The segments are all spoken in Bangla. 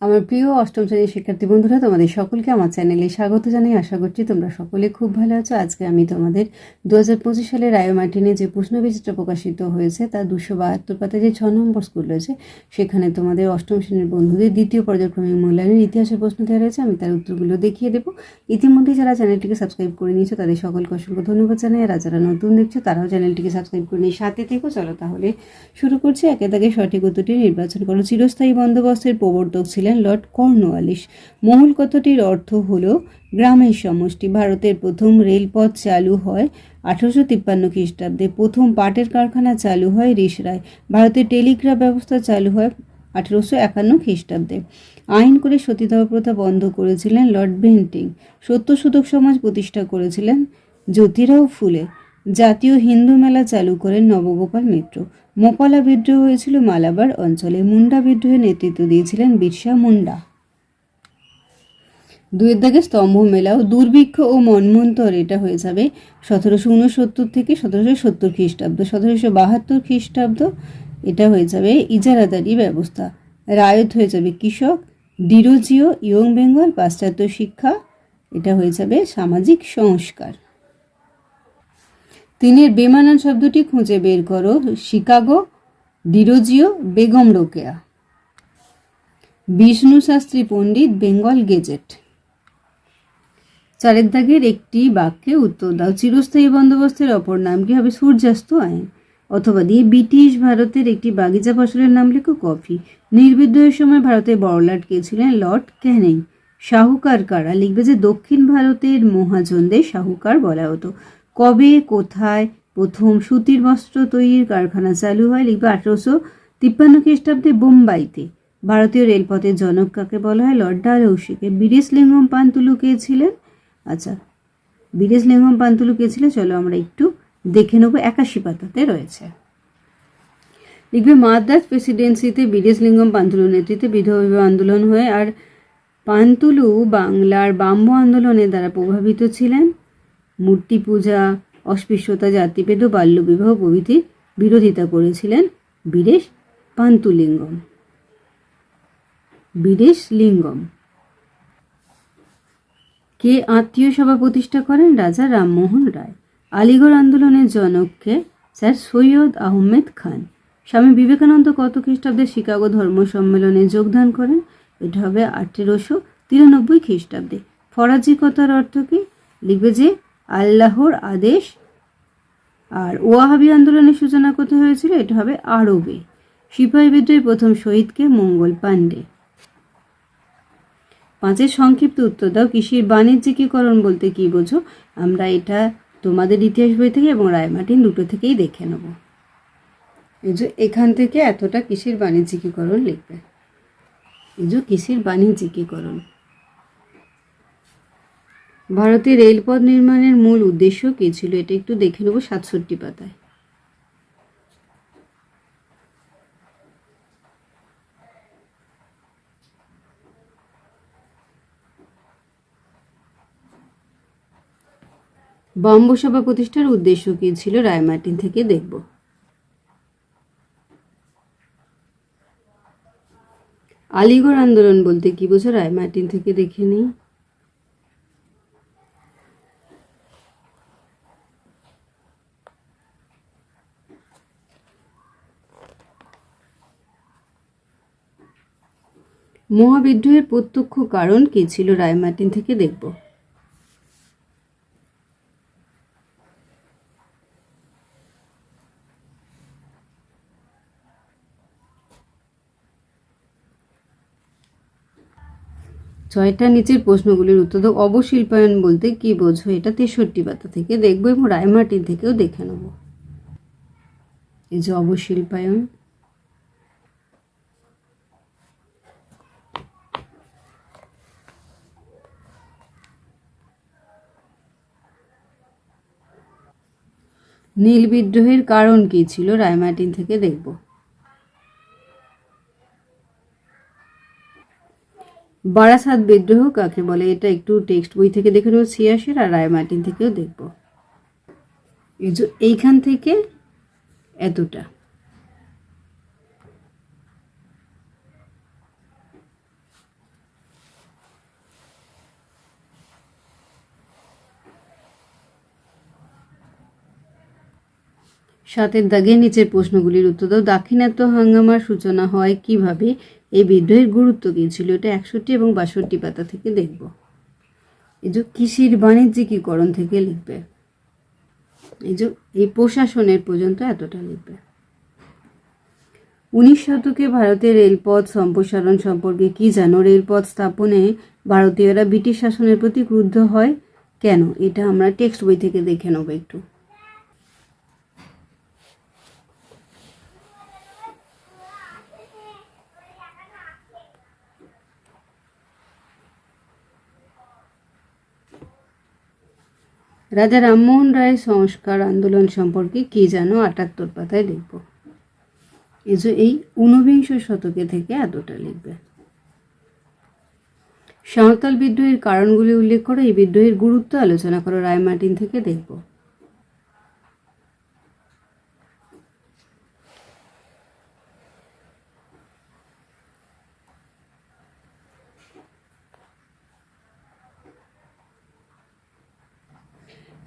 আমার প্রিয় অষ্টম শ্রেণীর শিক্ষার্থী বন্ধুরা, তোমাদের সকলকে আমার চ্যানেলে স্বাগত জানাই। আশা করছি তোমরা সকলে খুব ভালো আছো। আজকে আমি তোমাদের 2025 সালে রায় মার্টিনে যে প্রশ্নবিচিত্র প্রকাশিত হয়েছে তার 272 পাতায় যে 6 নম্বর স্কুল রয়েছে সেখানে তোমাদের অষ্টম শ্রেণীর বন্ধুদের দ্বিতীয় পর্যায়ক্রমিক মূল্যায়নের ইতিহাসের প্রশ্ন দেওয়া রয়েছে। আমি তার উত্তরগুলো দেখিয়ে দেবো। ইতিমধ্যে যারা চ্যানেলটিকে সাবস্ক্রাইব করে নিয়েছো তাদের সকলকে অসংখ্য ধন্যবাদ জানাই। আর যারা নতুন দেখছো তারাও চ্যানেলটিকে সাবস্ক্রাইব করে নিয়ে সাথে থেকো। চলো তাহলে শুরু করছি। একে দাগে সঠিক উত্তরটি নির্বাচন করো। চিরস্থায়ী বন্দোবস্তের প্রবর্তক ছিলেন লর্ড কর্নওয়ালিস। মূল কথাটির অর্থ হলো গ্রামের সমষ্টি। ভারতের প্রথম রেলপথ চালু হয় 1853 খ্রিস্টাব্দে। প্রথম পাটের কারখানা চালু হয় রিসরায়। ভারতের টেলিগ্রাফ ব্যবস্থা চালু হয় 1851 খ্রিস্টাব্দে। আইন করে সতীদাহ প্রথা বন্ধ করেছিলেন লর্ড বেন্টিং। সত্যশোধক সমাজ প্রতিষ্ঠা করেছিলেন জ্যোতিরাও ফুলে। জাতীয় হিন্দু মেলা চালু করেন নবগোপাল মিত্র। মোপালা বিদ্রোহ হয়েছিল মালাবার অঞ্চলে। মুন্ডা বিদ্রোহে নেতৃত্ব দিয়েছিলেন বিরসা মুন্ডা। দুয়ের দাগে স্তম্ভ মেলাও দুর্ভিক্ষ ও মন্বন্তর, এটা হয়ে যাবে 1769 থেকে 1770 খ্রিস্টাব্দ। 1772 খ্রিস্টাব্দ এটা হয়ে যাবে ইজারাদারি ব্যবস্থা। রায়ত হয়ে যাবে কৃষক। ডিরোজিও ইয়ং বেঙ্গল পাশ্চাত্য শিক্ষা, এটা হয়ে যাবে সামাজিক সংস্কার। তিনের বেমানান শব্দটি খুঁজে বের করো। শিকাগো, ডিরোজিও, বেগম রোকেয়া। বিষ্ণু শাস্ত্রী পণ্ডিত, বেঙ্গল গেজেট। চারের দাগের একটি বাক্যে উত্তর দাও। চিরস্থায়ী বন্দোবস্তের অপর নাম কি হবে? সূর্যাস্ত আইন। অথবা দিয়ে ব্রিটিশ ভারতের একটি বাগিচা ফসলের নাম লেখো কফি। নির্বিদ্রোহের সময় ভারতের বড়লাট কে ছিলেন? লর্ড ক্যানিং। শাহুকার কারা? লিখবে যে দক্ষিণ ভারতের মহাজনদের শাহুকার বলা হতো। কবে কোথায় প্রথম সুতির বস্ত্র তৈরির কারখানা চালু হয়? লিখবে 1853 খ্রিস্টাব্দে বোম্বাইতে। ভারতীয় রেলপথের জনক কাকে বলা হয়? লর্ড ডালহৌসিকে। বীরেশলিঙ্গম পান্তুলু কে ছিলেন? আচ্ছা, বীরেশলিঙ্গম পান্তুলু কে ছিলেন? চলো আমরা একটু দেখে নেব। 81 পাতাতে রয়েছে। লিখবে মাদ্রাজ প্রেসিডেন্সিতে বীরেশলিঙ্গম পান্তুলুর নেতৃত্বে বিধবা বিবাহ আন্দোলন হয়। আর পান্তুলু বাংলার ব্রাহ্ম আন্দোলনের দ্বারা প্রভাবিত ছিলেন। মূর্তি পূজা, অস্পৃশ্যতা, জাতিভেদ ও বাল্যবিবাহ প্রভৃতির বিরোধিতা করেছিলেন বীরেশ পান্তুলিঙ্গম। বীরেশলিঙ্গম কে আত্মীয় সভা প্রতিষ্ঠা করেন? রাজা রামমোহন রায়। আলিগড় আন্দোলনের জনককে? স্যার সৈয়দ আহমেদ খান। স্বামী বিবেকানন্দ কত খ্রিস্টাব্দে শিকাগো ধর্ম সম্মেলনে যোগদান করেন? এটা হবে 1893 খ্রিস্টাব্দে। ফরাজি কথার অর্থ কি? লিখবে যে আল্লাহর আদেশ। আর ওয়াহাবি আন্দোলনের সূচনা কোথায় হয়েছিল? এটা হবে আরবে। সিপাহী বিদ্রোহের প্রথম শহীদকে? মঙ্গল পাণ্ডে। 5 সংক্ষিপ্ত উত্তর দাও। কৃষির বাণিজ্যিকীকরণ বলতে কি বোঝো? আমরা এটা তোমাদের ইতিহাস বই থেকে এবং রায়মার্টিন দুটো থেকেই দেখে নেব। এই যে এখান থেকে এতটা কৃষির বাণিজ্যিকীকরণ লিখবে। এই যে কৃষির বাণিজ্যিকীকরণ। ভারতে রেলপথ নির্মাণের মূল উদ্দেশ্য কী ছিল? এটা একটু দেখে নেব 67 পাতায়। বম্ব সভা প্রতিষ্ঠার উদ্দেশ্য কী ছিল? রায়মার্টিন থেকে দেখব। আলিগড় আন্দোলন বলতে কি বোঝো? রায়মার্টিন থেকে দেখে নিই। মহাবিদ্রোহের প্রত্যক্ষ কারণ কি ছিল? রায়মার্টিন থেকে দেখব। ছয়টা নিচের প্রশ্নগুলির উত্তর দাও। অবশিল্পায়ন বলতে কি বোঝো? এটা 63 পাতা থেকে দেখবো এবং রায়মার্টিন থেকেও দেখে নেব। এই যে অবশিল্পায়ন। নীল বিদ্রোহের কারণ কি ছিল? রায়মার্টিন থেকে দেখব। বারাসাত বিদ্রোহ কাকে বলে? এটা একটু টেক্সট বই থেকে দেখে নেব 86, আর রায়মার্টিন থেকেও দেখব। এইখান থেকে এতটা। সাতের দাগে নিচের প্রশ্নগুলির উত্তর দাও। দাক্ষিণাত্য হাঙ্গামার সূচনা হয় কিভাবে? এই বিদ্রোহের গুরুত্ব কী ছিল? এটা 61 এবং 62 পাতা থেকে দেখব। এই যে কৃষির বাণিজ্যিকীকরণ থেকে লিখবে। এই প্রশাসনের পর্যন্ত এতটা লিখবে। 19 শতকে ভারতের রেলপথ সম্প্রসারণ সম্পর্কে কি জানো? রেলপথ স্থাপনে ভারতীয়রা ব্রিটিশ শাসনের প্রতি ক্রুদ্ধ হয় কেন? এটা আমরা টেক্সট বই থেকে দেখে নেব একটু। রাজা রামমোহন রায় সংস্কার আন্দোলন সম্পর্কে কি জানো? 78 পাতায় লিখব। এই 19বিংশ শতকে থেকে এতটা লিখবে। সাঁওতাল বিদ্রোহের কারণগুলি উল্লেখ করো। এই বিদ্রোহের গুরুত্ব আলোচনা করো। রায়মার্টিন থেকে দেখব।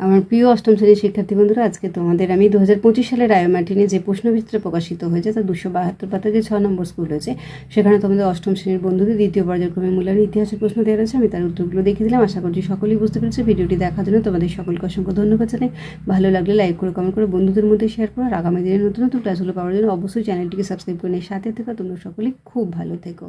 আমার প্রিয় অষ্টম শ্রেণীর শিক্ষার্থী বন্ধুরা, আজকে তোমাদের আমি 2025 সালের রায়মার্টিনে যে প্রশ্নবিচিত্র প্রকাশিত হয়েছে তা 272 পাতা যে 6 নম্বর স্কুল হয়েছে, সেখানে তোমাদের অষ্টম শ্রেণীর বন্ধুদের দ্বিতীয় পর্যায়ক্রমে মূল্যায়ন ইতিহাসের প্রশ্ন দেওয়া রয়েছে। আমি তার উত্তরগুলো দেখিয়ে দিলাম। আশা করছি সকলেই বুঝতে পেরেছে। ভিডিওটি দেখার জন্য তোমাদের সকলকে অসংখ্য ধন্যবাদ জানাই। ভালো লাগলে লাইক করে, কমেন্ট করে বন্ধুদের মধ্যে শেয়ার করো। আর আগামী দিনের নতুন নতুন ক্লাসগুলো পাওয়ার জন্য অবশ্যই চ্যানেলটিকে সাবস্ক্রাইব করে নিয়ে সাথে থেকো। তোমরা সকলেই খুব ভালো থেকো।